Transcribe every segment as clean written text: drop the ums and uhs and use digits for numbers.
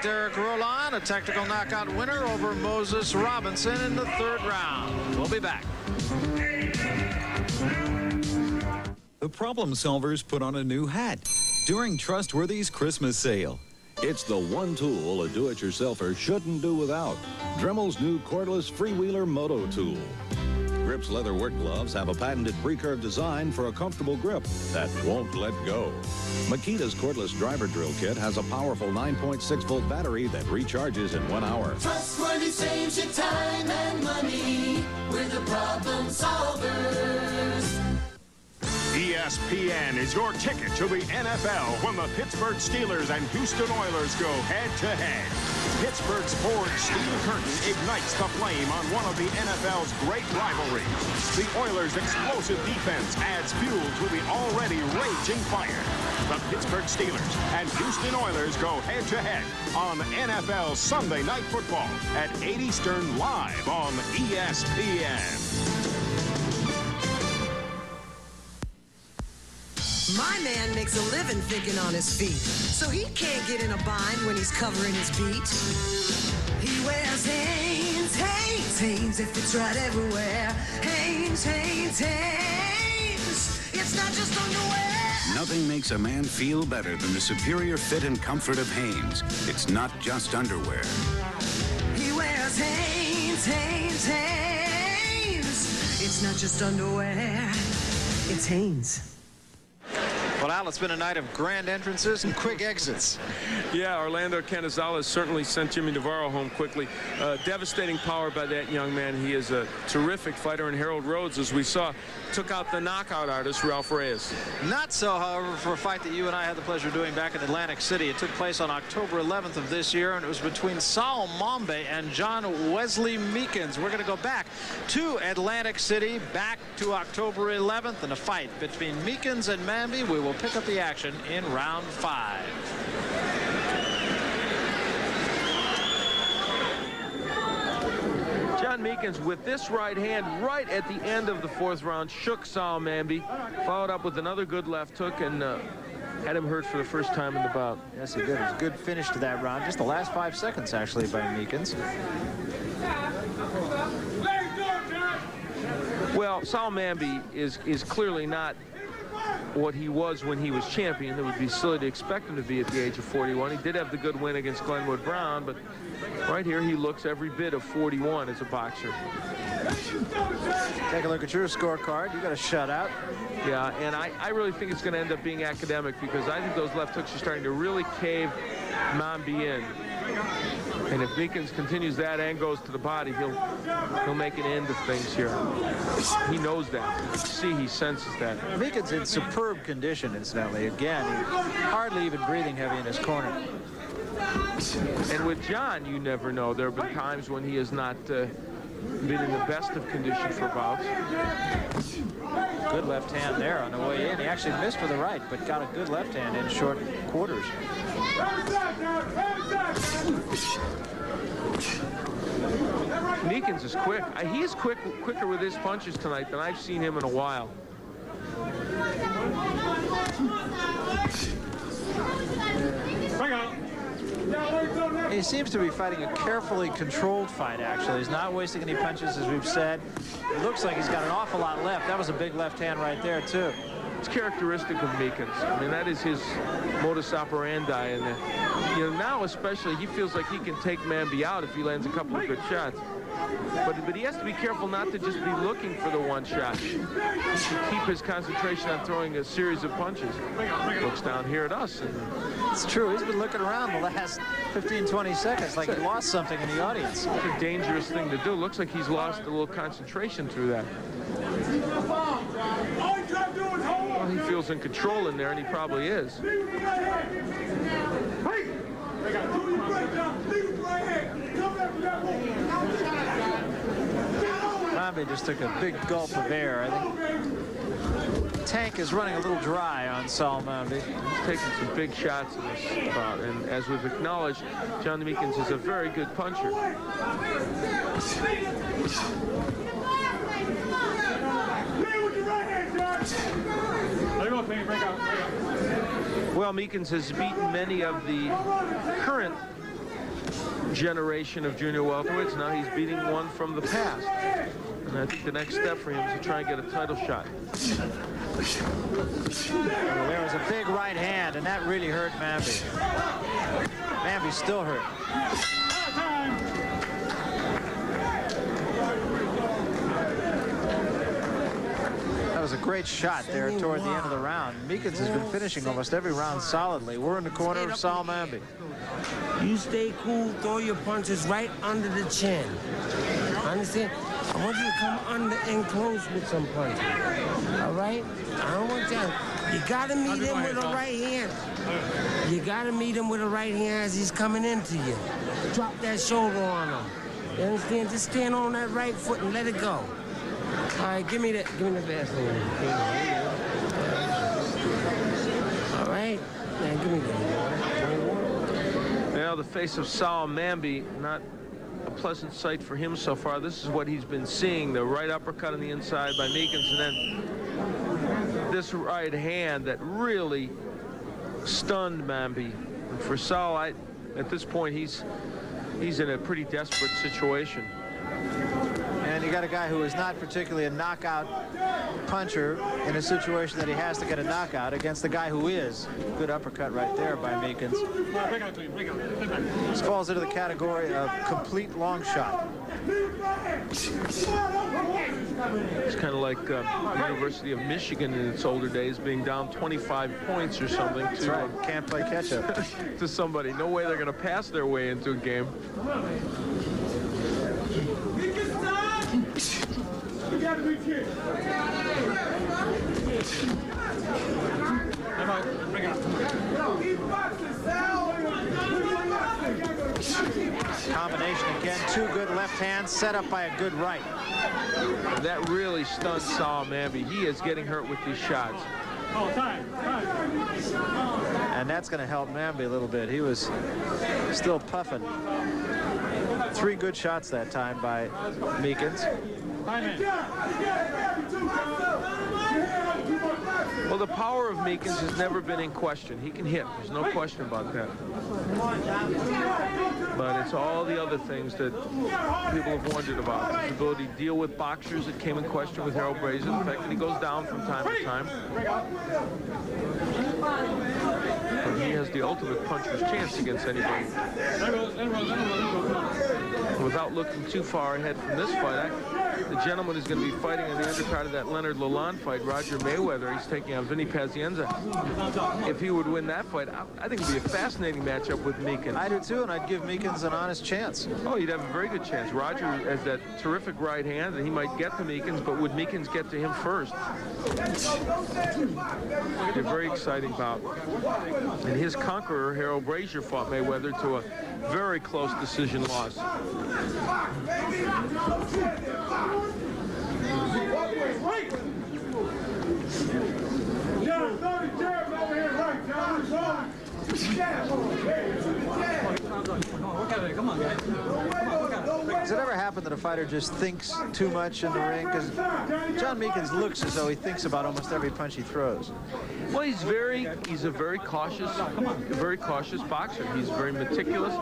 Derrick Rolon, a technical knockout winner over Moses Robinson in the 3rd round. We'll be back. The Problem Solvers put on a new hat during Trustworthy's Christmas sale. It's the one tool a do-it-yourselfer shouldn't do without. Dremel's new cordless freewheeler moto tool. Grip's leather work gloves have a patented pre-curved design for a comfortable grip that won't let go. Makita's cordless driver drill kit has a powerful 9.6-volt battery that recharges in 1 hour. Trustworthy saves you time and money. We're the Problem Solvers. ESPN is your ticket to the NFL when the Pittsburgh Steelers and Houston Oilers go head-to-head. Pittsburgh's forged steel curtain ignites the flame on one of the NFL's great rivalries. The Oilers' explosive defense adds fuel to the already raging fire. The Pittsburgh Steelers and Houston Oilers go head-to-head on NFL Sunday Night Football at 8 Eastern live on ESPN. My man makes a living thinking on his feet, so he can't get in a bind when he's covering his beat. He wears Hanes, Hanes, Hanes, it fits right everywhere. Hanes, Hanes, Hanes, it's not just underwear. Nothing makes a man feel better than the superior fit and comfort of Hanes. It's not just underwear. He wears Hanes, Hanes, Hanes, it's not just underwear, it's Hanes. Well, Al, it's been a night of grand entrances and quick exits. Yeah, Orlando Canizales certainly sent Jimmy Navarro home quickly. Devastating power by that young man. He is a terrific fighter, and Harold Rhodes, as we saw, took out the knockout artist, Ralph Reyes. Not so, however, for a fight that you and I had the pleasure of doing back in Atlantic City. It took place on October 11th of this year, and it was between Saul Mambe and John Wesley Meekins. We're going to go back to Atlantic City, back to October 11th, and a fight between Meekins and Mambe. We will pick up the action in round 5. John Meekins with this right hand right at the end of the 4th round shook Saul Mambe, followed up with another good left hook and had him hurt for the first time in the bout. Yes, he did. It was a good finish to that round. Just the last 5 seconds, actually, by Meekins. Well, Saul Mambe is clearly not what he was when he was champion. It would be silly to expect him to be at the age of 41. He did have the good win against Glenwood Brown, but right here he looks every bit of 41 as a boxer. Take a look at your scorecard. You got a shutout. Yeah, and I really think it's going to end up being academic, because I think those left hooks are starting to really cave Mambe in. And if Meekins continues that and goes to the body, he'll make an end of things here. He knows that. You can see he senses that. Meekins in superb condition, incidentally. Again, he's hardly even breathing heavy in his corner. And with John, you never know. There have been times when he has not been in the best of condition for bouts. Good left hand there on the way in. He actually missed with the right, but got a good left hand in short quarters. Meekins is quick. He's quicker with his punches tonight than I've seen him in a while. He seems to be fighting a carefully controlled fight, actually. He's not wasting any punches, as we've said. It looks like he's got an awful lot left. That was a big left hand right there, too. It's characteristic of Meekins. I mean, that is his modus operandi. And you know, now especially, he feels like he can take Mambe out if he lands a couple of good shots. But he has to be careful not to just be looking for the one shot. He should keep his concentration on throwing a series of punches. Looks down here at us. And it's true. He's been looking around the last 15, 20 seconons like he lost something in the audience. It's a dangerous thing to do. Looks like he's lost a little concentration through that. Well, he feels in control in there, and he probably is. Mambe just took a big gulp of air. I think the tank is running a little dry on Saul Mambe. He's taking some big shots in this bout, and as we've acknowledged, John Meekins is a very good puncher. Well, Meekins has beaten many of the current generation of junior welterweights. Now he's beating one from the past. And I think the next step for him is to try and get a title shot. Well, there was a big right hand, and that really hurt Mamby. Mamby's still hurt. That was a great shot there toward the end of the round. Meekins has been finishing almost every round solidly. We're in the corner of Sal Mamby. You stay cool, throw your punches right under the chin. Understand? I want you to come under and close with some punches. All right? I don't want you. You gotta meet him with a right hand. You gotta meet him with a right hand as he's coming into you. Drop that shoulder on him. You understand? Just stand on that right foot and let it go. All right, give me the Vaseline. All right? Now give me that. Now the face of Sal Mamby, not a pleasant sight for him so far. This is what he's been seeing, the right uppercut on the inside by Meekins, and then this right hand that really stunned Mamby. And for Sal, at this point, he's in a pretty desperate situation. And you got a guy who is not particularly a knockout puncher in a situation that he has to get a knockout against the guy who is. Good uppercut right there by Meekins. This falls into the category of complete long shot. It's kind of like the University of Michigan in its older days being down 25 points or something. That's right. Can't play catch up. To somebody. No way they're going to pass their way into a game. Combination again, two good left hands set up by a good right. That really stunned Sal Mamby. He is getting hurt with these shots. And that's going to help Mamby a little bit. He was still puffing. 3 good shots that time by Meekins. Well, the power of Meekins has never been in question. He can hit. There's no question about that. But it's all the other things that people have wondered about. His ability to deal with boxers that came in question with Harold Brazier. The fact that he goes down from time to time. But he has the ultimate puncher's chance against anybody. Without looking too far ahead from this fight, the gentleman who's going to be fighting on the undercard of that Leonard Rolon fight, Roger Mayweather, he's taking on Vinny Pazienza. If he would win that fight, I think it would be a fascinating matchup with Meekins. I do too, and I'd give Meekins an honest chance. Oh, you'd have a very good chance. Roger has that terrific right hand, and he might get to Meekins, but would Meekins get to him first? It's a very exciting bout. And his conqueror, Harold Brazier, fought Mayweather to a very close decision loss. Does it ever happen that a fighter just thinks too much in the ring? Because John Meekins looks as though he thinks about almost every punch he throws. Well, he's a very cautious boxer. He's very meticulous,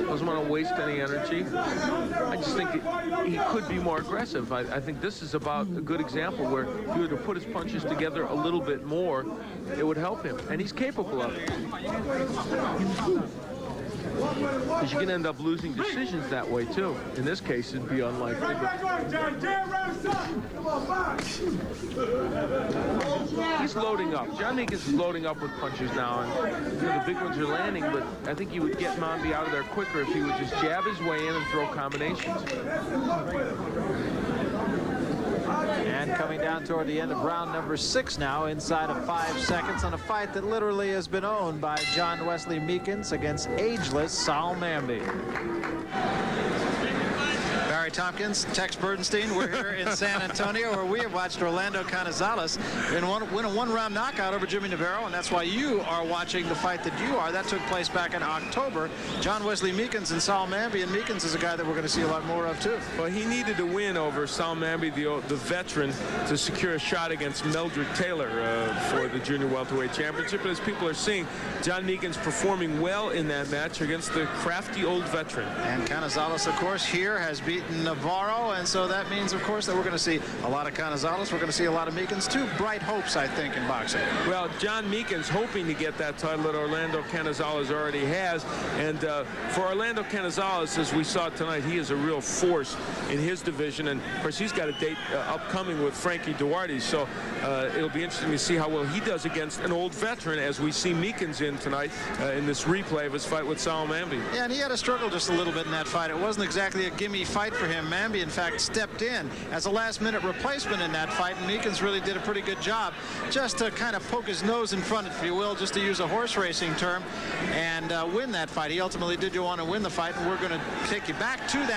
doesn't want to waste any energy. I just think he could be more aggressive. I think this is about a good example where if he were to put his punches together a little bit more, it would help him, and he's capable of it. Because you can end up losing decisions that way too. In this case, it'd be unlikely. He's loading up. John Meekins is loading up with punches now, and the big ones are landing. But I think he would get Mamby out of there quicker if he would just jab his way in and throw combinations. And coming down toward the end of round number 6 now, inside of 5 seconds, on a fight that literally has been owned by John Wesley Meekins against ageless Sal Mamby. Very Gary Tompkins, Tex Burdenstein. We're here in San Antonio, where we have watched Orlando Canizales win a one-round knockout over Jimmy Navarro, and that's why you are watching the fight that you are. That took place back in October. John Wesley Meekins and Sal Mamby, and Meekins is a guy that we're going to see a lot more of, too. Well, he needed to win over Sal Mamby, the veteran, to secure a shot against Meldrick Taylor for the junior welterweight championship. But as people are seeing, John Meekins performing well in that match against the crafty old veteran. And Canizales, of course, here has beaten Navarro, and so that means, of course, that we're going to see a lot of Canizales. We're going to see a lot of Meekins. Two bright hopes, I think, in boxing. Well, John Meekins hoping to get that title that Orlando Canizales already has. And for Orlando Canizales, as we saw tonight, he is a real force in his division. And, of course, he's got a date upcoming with Frankie Duarte. So it'll be interesting to see how well he does against an old veteran, as we see Meekins in tonight in this replay of his fight with Sal Mamby. Yeah, and he had to struggle just a little bit in that fight. It wasn't exactly a gimme fight for him. Mamby, in fact, stepped in as a last-minute replacement in that fight, and Meekins really did a pretty good job just to kind of poke his nose in front, if you will, just to use a horse racing term, and win that fight. He ultimately did go on and win the fight, and we're going to take you back to that.